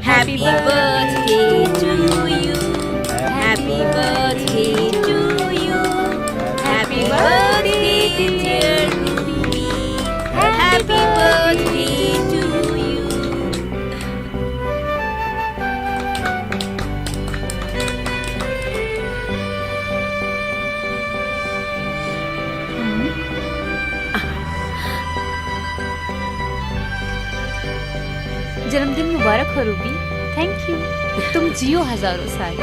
Happy birthday to you. Happy birthday to you. Happy birthday dear Ruby. Happy birthday to you. जन्मदिन मुबारक हो Ruby. Thank you. तुम जियो हजारों साल।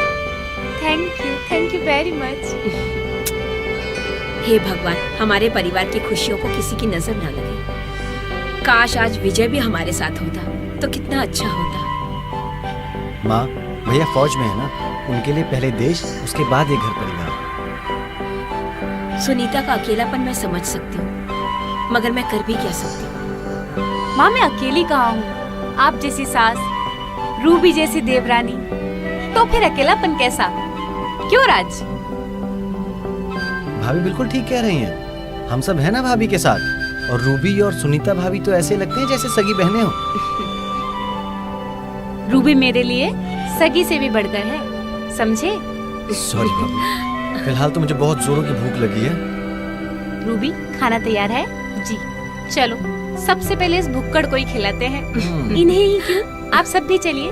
Thank you very much. हे भगवान, हमारे परिवार की खुशियों को किसी की नजर ना लगे। काश आज विजय भी हमारे साथ होता तो कितना अच्छा होता। माँ, भैया फौज में है ना, उनके लिए पहले देश, उसके बाद ये घर परिवार। सुनीता का अकेलापन मैं समझ सकती हूँ, मगर मैं कर भी क्या सकती हूँ। माँ, मैं अकेली कहाँ हूँ? आप जैसी सास, रूबी जैसी देवरानी, तो फिर अकेलापन कैसा? क्यों राज? भाभी बिल्कुल ठीक कह रही हैं। हम सब है ना भाभी के साथ, और रूबी और सुनीता भाभी तो ऐसे लगते हैं जैसे सगी बहनें हो। रूबी मेरे लिए सगी से भी बढ़कर है, समझे? सॉरी भाभी, फिलहाल तो मुझे बहुत जोरों की भूख लगी है। रूबी, खाना तैयार है? जी। चलो, सबसे पहले इस भुक्कड़ को ही खिलाते हैं। इन्हें ही क्यों, आप सब भी चलिए।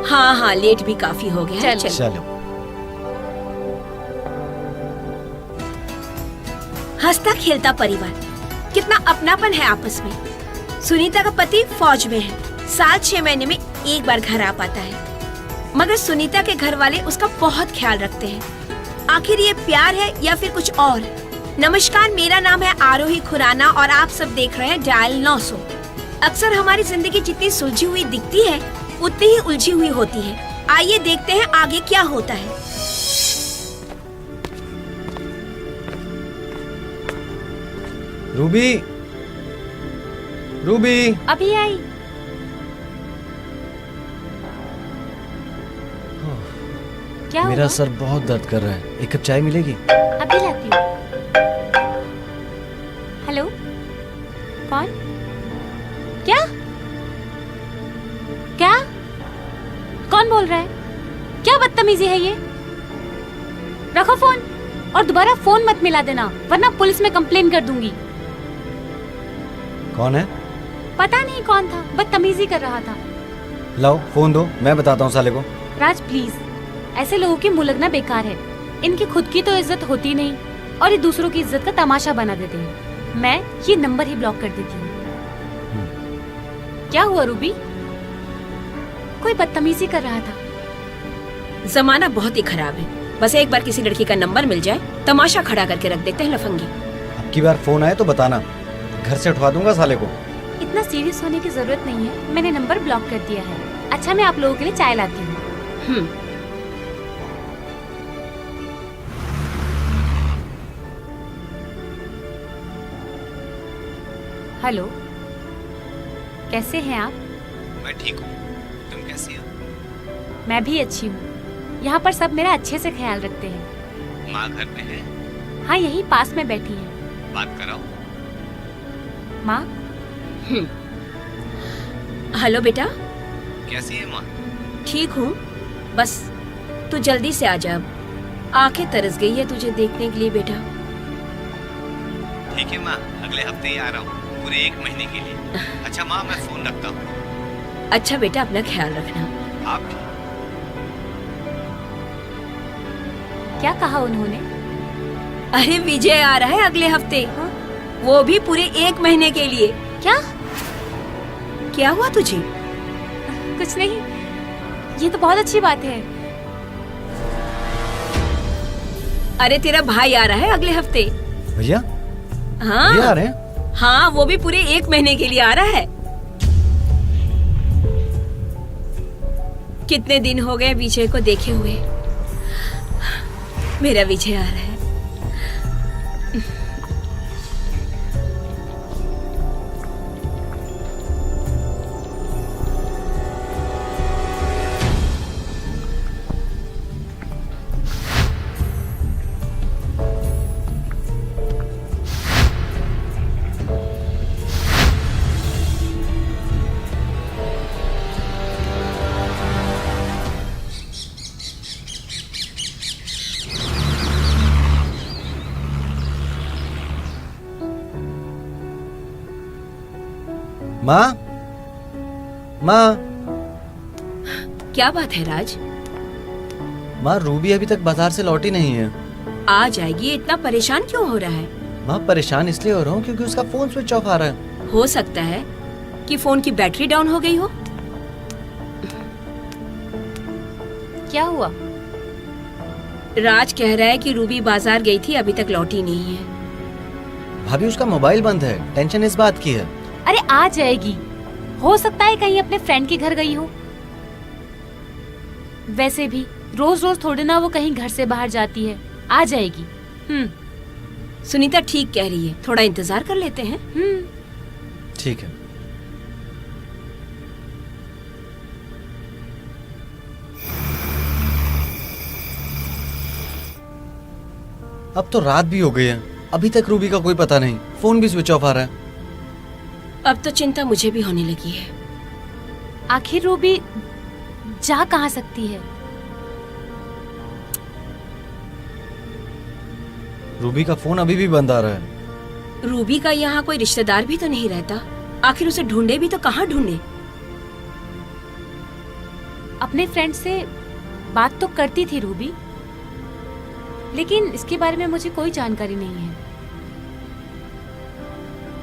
हाँ हाँ, लेट भी काफी हो गया है। चलो। हंसता खेलता परिवार, कितना अपनापन है आपस में। सुनीता का पति फौज में है, साल 6 महीने में एक बार घर आ पाता है, मगर सुनीता के घर वाले उसका बहुत ख्याल रखते हैं। आखिर ये प्यार है या फिर कुछ और? नमस्कार, मेरा नाम है आरोही खुराना और आप सब देख रहे हैं डायल 900। अक्सर हमारी जिंदगी जितनी सुलझी हुई दिखती है, उतनी ही उलझी हुई होती है। आइए देखते हैं आगे क्या होता है। रूबी, रूबी, अभी आई। क्या मेरा हुआ? सर बहुत दर्द कर रहा है, एक कप चाय मिलेगी? अभी लाती हूँ। हेलो, कौन? क्या? क्या? कौन बोल रहा है? क्या बदतमीजी है ये? रखो फोन और दोबारा फोन मत मिला देना, वरना पुलिस में कंप्लेन कर दूंगी। कौन है? पता नहीं कौन था, बदतमीजी कर रहा था। लाओ फोन दो, मैं बताता हूँ साले को। राज प्लीज, ऐसे लोगों की मुंह लगना बेकार है। इनकी खुद की तो इज्जत होती नहीं और ये दूसरों की इज्जत का तमाशा बना देते हैं। मैं ये नंबर ही ब्लॉक कर देती हूँ। क्या हुआ रूबी? कोई बदतमीजी कर रहा था। जमाना बहुत ही खराब है, बस एक बार किसी लड़की का नंबर मिल जाए, तमाशा खड़ा करके रख देते हैं लफंगी। अब की बार फोन आए तो बताना, घर से उठवा दूंगा साले को। इतना सीरियस होने की जरूरत नहीं है, मैंने नंबर ब्लॉक कर दिया है। अच्छा, मैं आप लोगों के लिए चाय लाती हूँ। हेलो, कैसे हैं आप? मैं ठीक हूँ, तुम कैसी हो? मैं भी अच्छी हूँ। यहाँ पर सब मेरा अच्छे से ख्याल रखते हैं। माँ घर में है? हाँ, यही पास में बैठी हैं। बात कराओ। माँ? हेलो बेटा, कैसी है माँ? ठीक हूँ, बस तू जल्दी से आ जा। आंखें तरस गई है तुझे देखने के लिए बेटा। ठीक है माँ, अगले हफ्ते ही आ रहा हूँ, पूरे 1 महीने के लिए। अच्छा माँ, मैं फोन रखता हूँ। अच्छा बेटा, अपना ख्याल रखना। आप भी। क्या कहा उन्होंने? अरे विजय आ रहा है अगले हफ्ते। वो भी पूरे 1 महीने के लिए। क्या? क्या हुआ तुझे? कुछ नहीं, ये तो बहुत अच्छी बात है। अरे तेरा भाई आ रहा है अगले हफ्ते। भैया? हाँ भैया आ रहे हैं? हाँ, वो भी पूरे 1 महीने के लिए आ रहा है। कितने दिन हो गए विजय को देखे हुए। मेरा विजय आ रहा है। माँ, माँ, क्या बात है राज? माँ रूबी अभी तक बाजार से लौटी नहीं है। आ जाएगी, इतना परेशान क्यों हो रहा है? माँ परेशान इसलिए हो रहा हूँ क्योंकि उसका फोन स्विच ऑफ आ रहा है। हो सकता है कि फोन की बैटरी डाउन हो गई हो। क्या हुआ? राज कह रहा है कि रूबी बाजार गई थी, अभी तक लौटी नहीं है। भाभी उसका मोबाइल बंद है, टेंशन इस बात की है। अरे आ जाएगी, हो सकता है कहीं अपने फ्रेंड के घर गई हो। वैसे भी रोज रोज थोड़ी ना वो कहीं घर से बाहर जाती है, आ जाएगी। सुनीता ठीक कह रही है, थोड़ा इंतजार कर लेते हैं। ठीक है। अब तो रात भी हो गई है, अभी तक रूबी का कोई पता नहीं, फोन भी स्विच ऑफ आ रहा है। अब तो चिंता मुझे भी होने लगी है। आखिर रूबी जा कहाँ सकती है? रूबी का फोन अभी भी बंद आ रहा है। रूबी का यहाँ कोई रिश्तेदार भी तो नहीं रहता, आखिर उसे ढूंढे भी तो कहाँ ढूंढे? अपने फ्रेंड से बात तो करती थी रूबी, लेकिन इसके बारे में मुझे कोई जानकारी नहीं है।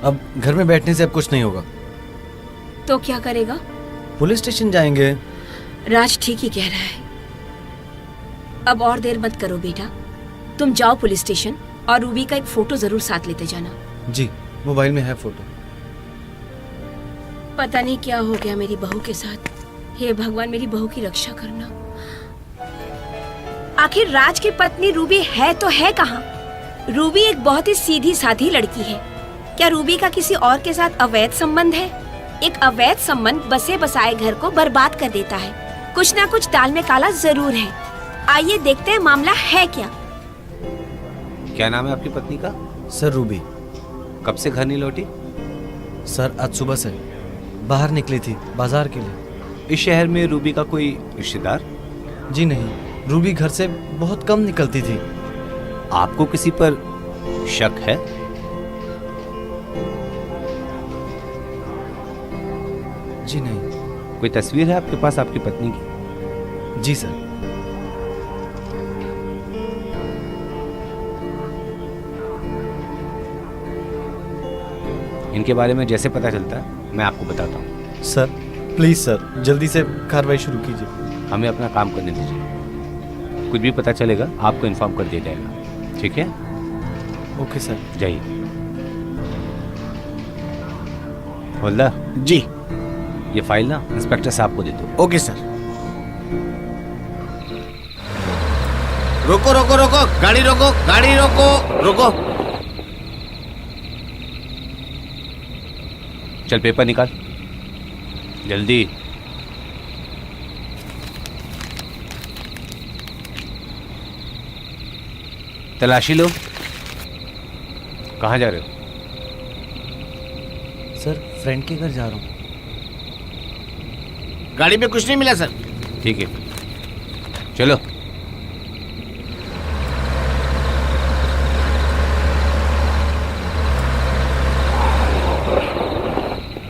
अब घर में बैठने से अब कुछ नहीं होगा। तो क्या करेगा? पुलिस स्टेशन जाएंगे। राज ठीक ही कह रहा है। अब और देर मत करो बेटा, तुम जाओ पुलिस स्टेशन और रूबी का एक फोटो जरूर साथ लेते जाना। जी, मोबाइल में है फोटो। पता नहीं क्या हो गया मेरी बहू के साथ। हे भगवान, मेरी बहू की रक्षा करना। आखिर राज की पत्नी रूबी है तो है कहाँ? रूबी एक बहुत ही सीधी साधी लड़की है। क्या रूबी का किसी और के साथ अवैध संबंध है? एक अवैध संबंध बसे बसाए घर को बर्बाद कर देता है। कुछ ना कुछ दाल में काला जरूर है। आइए देखते हैं मामला है क्या। क्या नाम है आपकी पत्नी का? Sir Ruby. कब से घर नहीं लौटी? सर आज सुबह से बाहर निकली थी बाजार के लिए। इस शहर में रूबी का कोई रिश्तेदार? जी नहीं, रूबी घर से बहुत कम निकलती थी। आपको किसी पर शक है? जी नहीं। कोई तस्वीर है आपके पास आपकी पत्नी की? जी सर। इनके बारे में जैसे पता चलता है मैं आपको बताता हूँ। सर प्लीज सर, जल्दी से कार्रवाई शुरू कीजिए। हमें अपना काम करने दीजिए, कुछ भी पता चलेगा आपको इन्फॉर्म कर दिया जाएगा, ठीक है? Okay sir. जाइए। हवलदार जी। ये फाइल ना इंस्पेक्टर साहब को दे दो। Okay sir. रोको रोको रोको, गाड़ी रोको, गाड़ी रोको, रोको। चल पेपर निकाल जल्दी। तलाशी लो। कहाँ जा रहे हो? सर फ्रेंड के घर जा रहा हूँ। गाड़ी में कुछ नहीं मिला सर। ठीक है, चलो।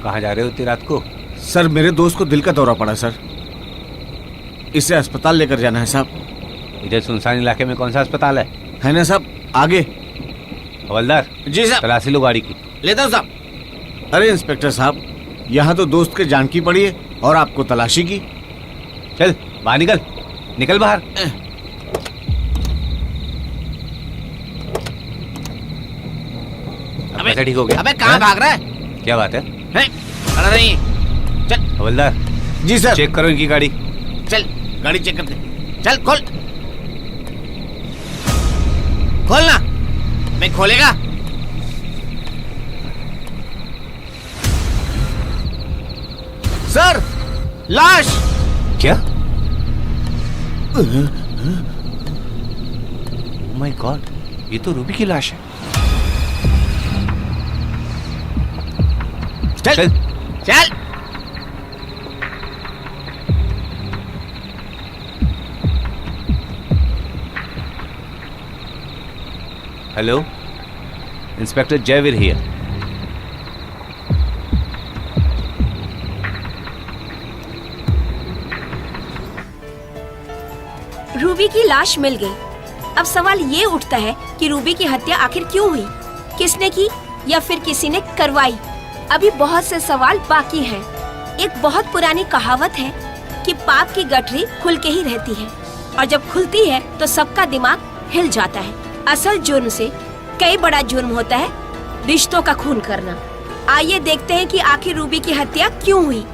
कहाँ जा रहे हो इतनी रात को? सर मेरे दोस्त को दिल का दौरा पड़ा सर, इसे अस्पताल लेकर जाना है साहब। इधर सुनसान इलाके में कौन सा अस्पताल है ना साहब? आगे। हवलदार जी साहब। तलाशी लो गाड़ी की। लेता हूँ साहब। अरे इंस्पेक्टर साहब, यहाँ तो दोस्त के जान की पड़ी है और आपको तलाशी की। चल बाहर निकल, निकल बाहर। अब कैसे ठीक हो गया? अबे कहाँ भाग रहा है? क्या बात है? खड़ा नहीं। चल। हवलदार जी सर। चेक करो इनकी गाड़ी। चल गाड़ी चेक करते। चल खोल, खोलना। मैं खोलेगा? सर लाश। क्या? माय गॉड, ये तो रूबी की लाश है। चल चल चल। Hello, inspector Jaiveer here. Ruby की लाश मिल गई। अब सवाल ये उठता है कि रूबी की हत्या आखिर क्यों हुई, किसने की या फिर किसी ने करवाई। अभी बहुत से सवाल बाकी हैं। एक बहुत पुरानी कहावत है कि पाप की गठरी खुल के ही रहती है और जब खुलती है तो सबका दिमाग हिल जाता है। असल जुर्म से कई बड़ा जुर्म होता है रिश्तों का खून करना। आइए देखते हैं कि आखिर रूबी की हत्या क्यों हुई।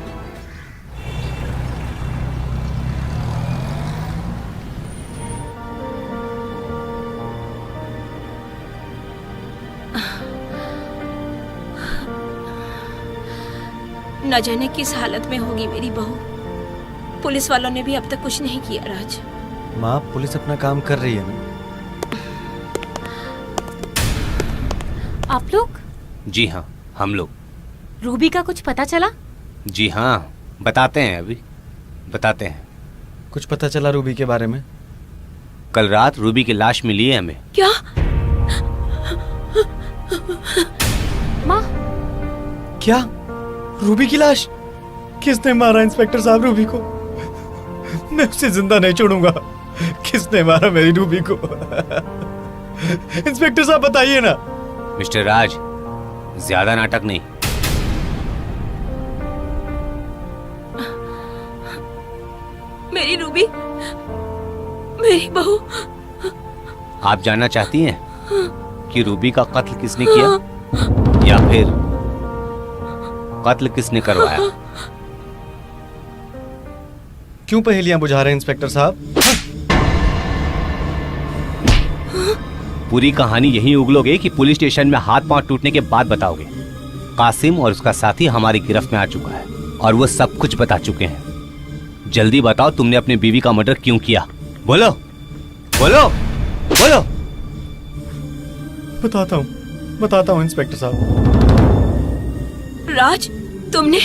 न जाने किस हालत में होगी मेरी बहू। पुलिस वालों ने भी अब तक कुछ नहीं किया राज। माँ, पुलिस अपना काम कर रही है ना। आप लोग? जी हाँ, हम लोग। रूबी का कुछ पता चला? जी हाँ, बताते हैं, अभी बताते हैं। कुछ पता चला रूबी के बारे में? कल रात रूबी की लाश मिली है हमें। क्या? माँ, क्या? रूबी की लाश? किसने मारा इंस्पेक्टर साहब रूबी को? मैं उसे जिंदा नहीं छोड़ूंगा। किसने मारा मेरी रूबी को? इंस्पेक्टर साहब बताइए ना। मिस्टर राज, ज्यादा नाटक नहीं। मेरी रूबी, मेरी बहू। आप जानना चाहती हैं कि रूबी का कत्ल किसने किया या फिर कत्ल किसने करवाया? क्यों पहेलियां बुझा रहे हैं इंस्पेक्टर साहब? पूरी कहानी यही उगलोगे कि पुलिस स्टेशन में हाथ पांव टूटने के बाद बताओगे? कासिम और उसका साथी हमारी गिरफ्त में आ चुका है और वो सब कुछ बता चुके हैं। जल्दी बताओ, तुमने अपनी बीवी का मर्डर क्यों किया? बोलो बोलो बोलो। बताता हूँ इंस्पेक्टर साहब। राज, तुमने?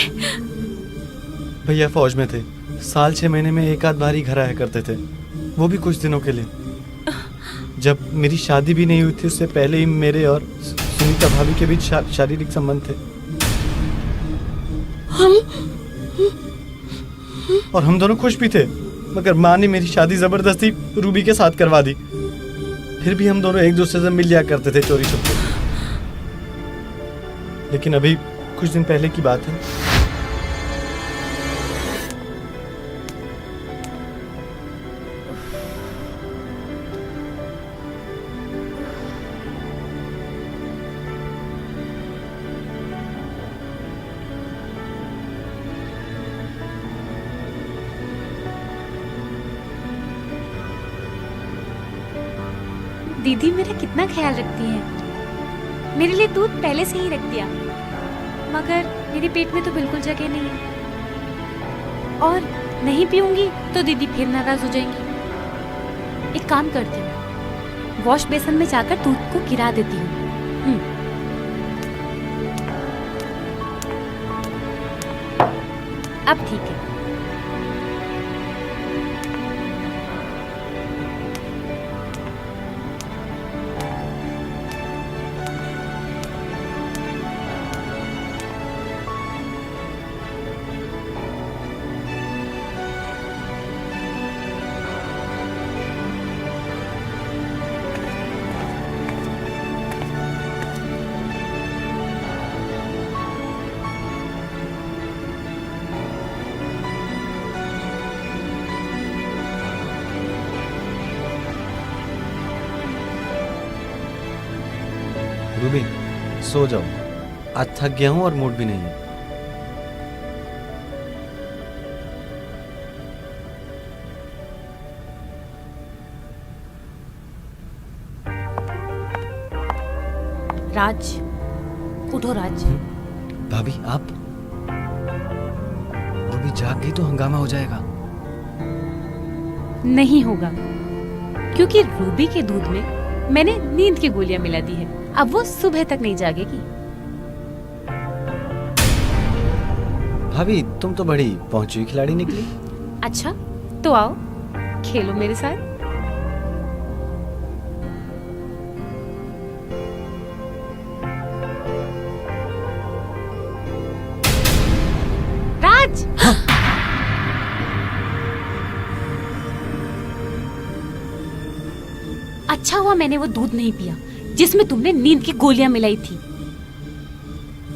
भैया फौज में थे। साल 6 महीने में एक आध बार ही घर आया करते थे, वो भी कुछ दिनों के लिए। जब मेरी शादी भी नहीं हुई थी उससे पहले ही मेरे और सुनीता भाभी के बीच शारीरिक संबंध थे। और हम दोनों खुश भी थे, मगर माँ ने मेरी शादी जबरदस्ती रूबी के साथ करवा दी। फिर भी हम दोनों एक दूसरे से मिल लिया करते थे चोरी छुपके। लेकिन अभी कुछ दिन पहले की बात है। दीदी मेरा कितना ख्याल रखती है। मेरे लिए दूध पहले से ही रख दिया, मगर मेरे पेट में तो बिल्कुल जगह नहीं है और नहीं पीऊंगी तो दीदी फिर नाराज हो जाएंगी। एक काम करती हूँ, वॉश बेसन में जाकर दूध को गिरा देती हूँ। अब ठीक है। रूबी, सो जाओ। आज थक गया हूँ और मूड भी नहीं है। राज, उठो राज। भाभी, आप? रूबी जाग गई तो हंगामा हो जाएगा। नहीं होगा, क्योंकि रूबी के दूध में मैंने नींद की गोलियां मिला दी है। अब वो सुबह तक नहीं जागेगी। भाभी, तुम तो बड़ी पहुंची हुई खिलाड़ी निकली। अच्छा, तो आओ खेलो मेरे साथ। राज! अच्छा हुआ मैंने वो दूध नहीं पिया जिसमें तुमने नींद की गोलियां मिलाई थी।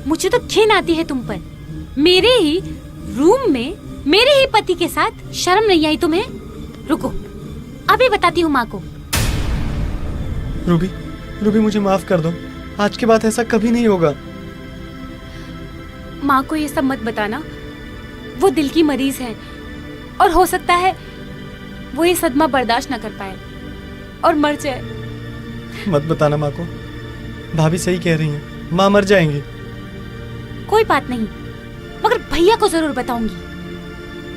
मुझे तो घिन आती है तुम पर। मेरे ही रूम में मेरे ही पति के साथ शर्म नहीं आई तुम्हें? रुको, अभी बताती हूँ माँ को। रूबी, रूबी मुझे माफ कर दो, आज के बाद ऐसा कभी नहीं होगा। माँ को ये सब मत बताना, वो दिल की मरीज है और हो सकता है वो ये सदमा बर्दाश्त न कर पाए और मर जाए। मत बताना माँ को, भाभी सही कह रही हैं, माँ मर जाएंगी। कोई बात नहीं, मगर भैया को जरूर बताऊंगी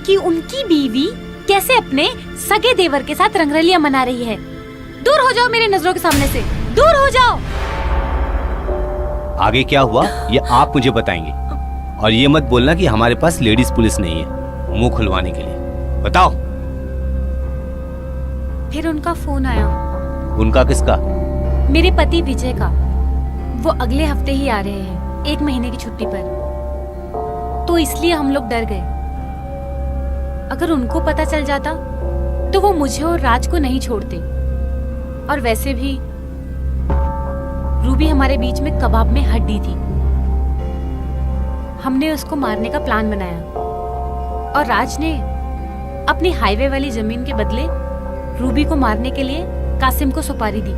कि उनकी बीवी कैसे अपने सगे देवर के साथ रंगरलियां मना रही है। दूर हो जाओ मेरे नजरों के सामने से, दूर हो जाओ। आगे क्या हुआ ये आप मुझे बताएंगे, और ये मत बोलना कि हमारे पास लेडीज पुलिस नहीं है मुंह खुलवाने के लिए। बताओ। फिर उनका फोन आया। उनका किसका? मेरे पति विजय का। वो अगले हफ्ते ही आ रहे हैं 1 महीने की छुट्टी पर, तो इसलिए हम लोग डर गए। अगर उनको पता चल जाता तो वो मुझे और राज को नहीं छोड़ते। और वैसे भी रूबी हमारे बीच में कबाब में हड्डी थी। हमने उसको मारने का प्लान बनाया और राज ने अपनी हाईवे वाली जमीन के बदले रूबी को मारने के लिए कासिम को सुपारी दी।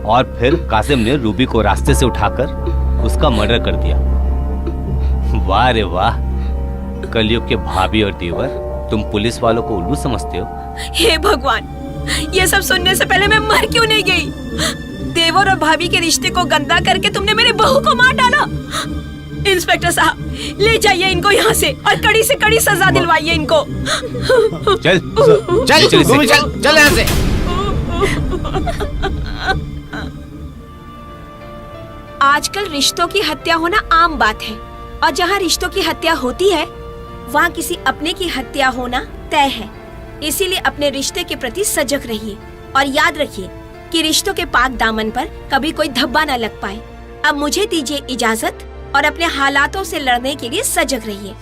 और फिर कासिम ने रूबी को रास्ते से उठाकर उसका मर्डर कर दिया। वाह रे वाह, कलयुग के भाभी और देवर, तुम पुलिस वालों को उल्लू समझते हो। हे भगवान, ये सब सुनने से पहले मैं मर क्यों नहीं गई? देवर और भाभी के रिश्ते को गंदा करके तुमने मेरी बहू को मार डाला। इंस्पेक्टर साहब, ले जाइए इनको यहाँ से और कड़ी से कड़ी सजा दिलवाइए इनको। चल चल चल रूबी, चल चल यहाँ से। आजकल रिश्तों की हत्या होना आम बात है, और जहाँ रिश्तों की हत्या होती है वहाँ किसी अपने की हत्या होना तय है। इसीलिए अपने रिश्ते के प्रति सजग रहिए और याद रखिए कि रिश्तों के पाक दामन पर कभी कोई धब्बा न लग पाए। अब मुझे दीजिए इजाजत और अपने हालातों से लड़ने के लिए सजग रहिए।